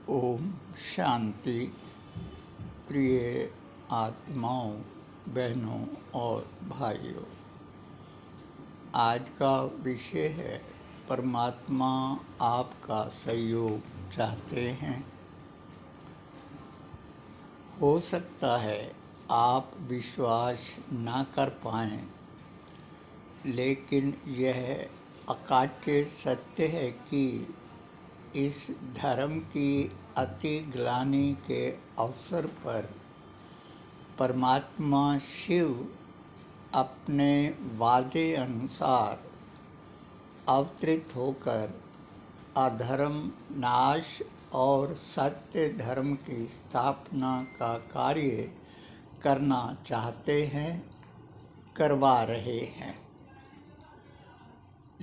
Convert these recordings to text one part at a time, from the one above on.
ओम शांति। प्रिय आत्माओं, बहनों और भाइयों, आज का विषय है परमात्मा आपका सहयोग चाहते हैं। हो सकता है आप विश्वास ना कर पाएं, लेकिन यह अकाट्य सत्य है कि इस धर्म की अति ग्लानि के अवसर पर परमात्मा शिव अपने वादे अनुसार अवतरित होकर अधर्म नाश और सत्य धर्म की स्थापना का कार्य करना चाहते हैं, करवा रहे हैं।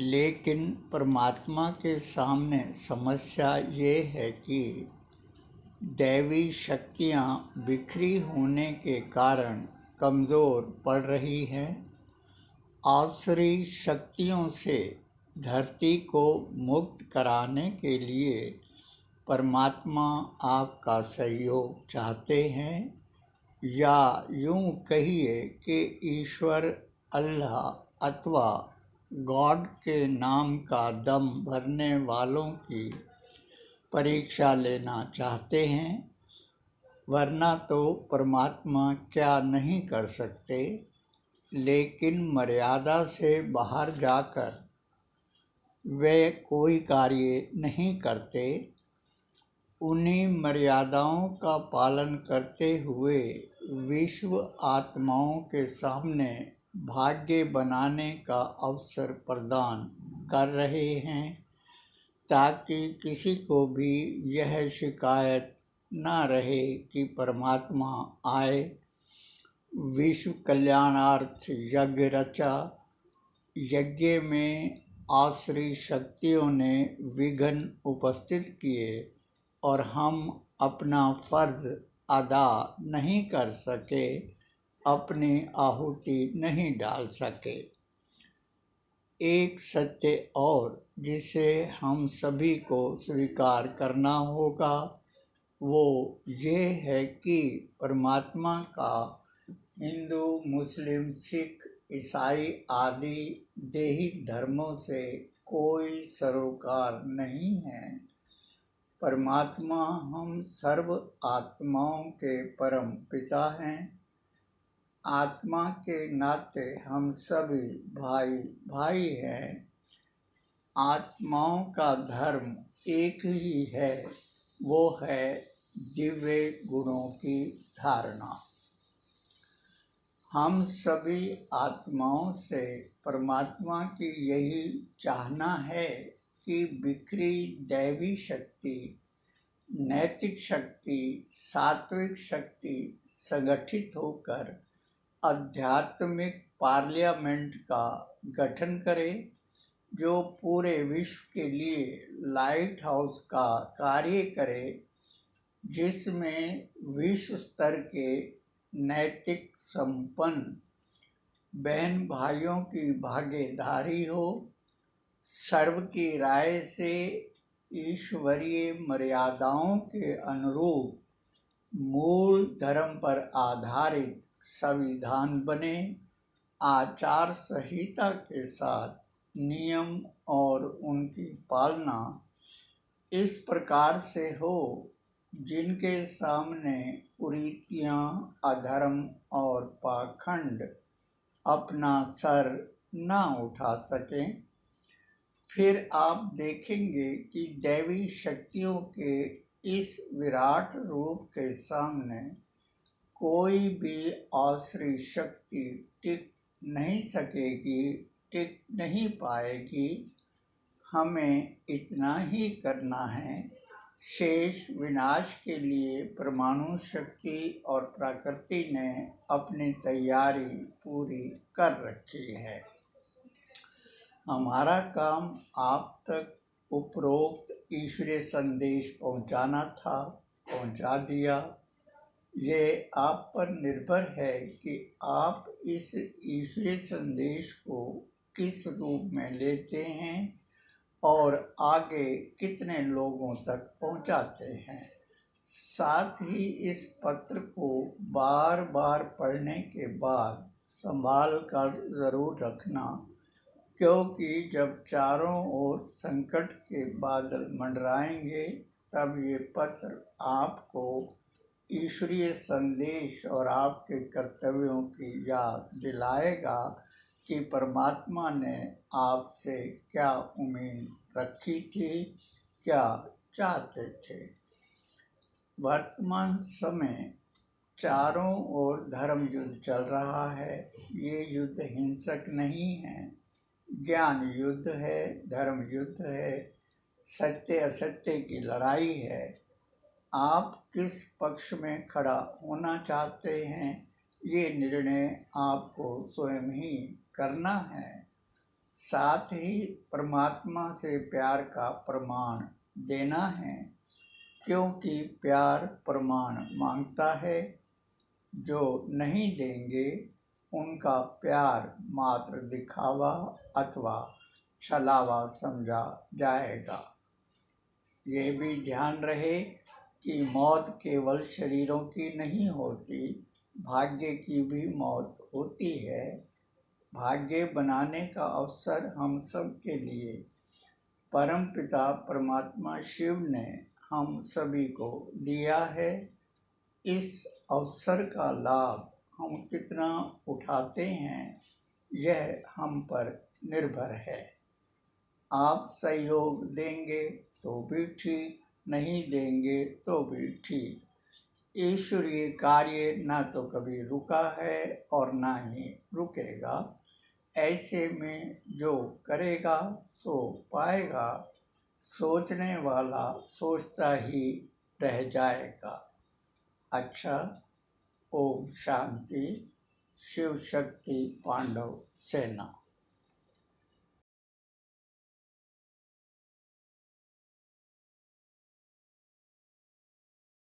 लेकिन परमात्मा के सामने समस्या ये है कि दैवी शक्तियाँ बिखरी होने के कारण कमज़ोर पड़ रही हैं। आसुरी शक्तियों से धरती को मुक्त कराने के लिए परमात्मा आपका सहयोग चाहते हैं, या यूँ कहिए कि ईश्वर, अल्लाह अथवा गॉड के नाम का दम भरने वालों की परीक्षा लेना चाहते हैं। वरना तो परमात्मा क्या नहीं कर सकते, लेकिन मर्यादा से बाहर जाकर वे कोई कार्य नहीं करते। उन्हीं मर्यादाओं का पालन करते हुए विश्व आत्माओं के सामने भाग्य बनाने का अवसर प्रदान कर रहे हैं, ताकि किसी को भी यह शिकायत ना रहे कि परमात्मा आए, विश्व कल्याणार्थ यज्ञ रचा। यज्ञ में आसुरी शक्तियों ने विघ्न उपस्थित किए और हम अपना फर्ज अदा नहीं कर सके, अपनी आहुति नहीं डाल सके। एक सत्य और जिसे हम सभी को स्वीकार करना होगा वो ये है कि परमात्मा का हिंदू, मुस्लिम, सिख, ईसाई आदि दैहिक धर्मों से कोई सरोकार नहीं है। परमात्मा हम सर्व आत्माओं के परम पिता हैं। आत्मा के नाते हम सभी भाई भाई हैं। आत्माओं का धर्म एक ही है, वो है दिव्य गुणों की धारणा। हम सभी आत्माओं से परमात्मा की यही चाहना है कि बिखरी दैवी शक्ति, नैतिक शक्ति, सात्विक शक्ति संगठित होकर आध्यात्मिक पार्लियामेंट का गठन करे, जो पूरे विश्व के लिए लाइट हाउस का कार्य करे, जिसमें विश्व स्तर के नैतिक संपन्न बहन भाइयों की भागीदारी हो। सर्व की राय से ईश्वरीय मर्यादाओं के अनुरूप मूल धर्म पर आधारित संविधान बने, आचार संहिता के साथ नियम और उनकी पालना इस प्रकार से हो जिनके सामने कुरीतियाँ, अधर्म और पाखंड अपना सर ना उठा सकें। फिर आप देखेंगे कि दैवी शक्तियों के इस विराट रूप के सामने कोई भी आसुरी शक्ति टिक नहीं सकेगी, टिक नहीं पाएगी। हमें इतना ही करना है। शेष विनाश के लिए परमाणु शक्ति और प्रकृति ने अपनी तैयारी पूरी कर रखी है। हमारा काम आप तक उपरोक्त ईश्वरीय संदेश पहुंचाना था, पहुंचा दिया। ये आप पर निर्भर है कि आप इस ईश्वरीय संदेश को किस रूप में लेते हैं और आगे कितने लोगों तक पहुंचाते हैं। साथ ही इस पत्र को बार बार पढ़ने के बाद संभाल कर ज़रूर रखना, क्योंकि जब चारों ओर संकट के बादल मंडराएंगे तब ये पत्र आपको ईश्वरीय संदेश और आपके कर्तव्यों की याद दिलाएगा कि परमात्मा ने आपसे क्या उम्मीद रखी थी, क्या चाहते थे। वर्तमान समय चारों ओर धर्म युद्ध चल रहा है। ये युद्ध हिंसक नहीं है, ज्ञान युद्ध है, धर्म युद्ध है, सत्य असत्य की लड़ाई है। आप किस पक्ष में खड़ा होना चाहते हैं, ये निर्णय आपको स्वयं ही करना है। साथ ही परमात्मा से प्यार का प्रमाण देना है, क्योंकि प्यार प्रमाण मांगता है। जो नहीं देंगे उनका प्यार मात्र दिखावा अथवा छलावा समझा जाएगा। ये भी ध्यान रहे कि मौत केवल शरीरों की नहीं होती, भाग्य की भी मौत होती है। भाग्य बनाने का अवसर हम सब के लिए परमपिता परमात्मा शिव ने हम सभी को दिया है। इस अवसर का लाभ हम कितना उठाते हैं, यह हम पर निर्भर है। आप सहयोग देंगे तो भी ठीक, नहीं देंगे तो भी ठीक। ईश्वरीय कार्य ना तो कभी रुका है और ना ही रुकेगा। ऐसे में जो करेगा सो पाएगा, सोचने वाला सोचता ही रह जाएगा। अच्छा, ओम शांति। शिव शक्ति पांडव सेना।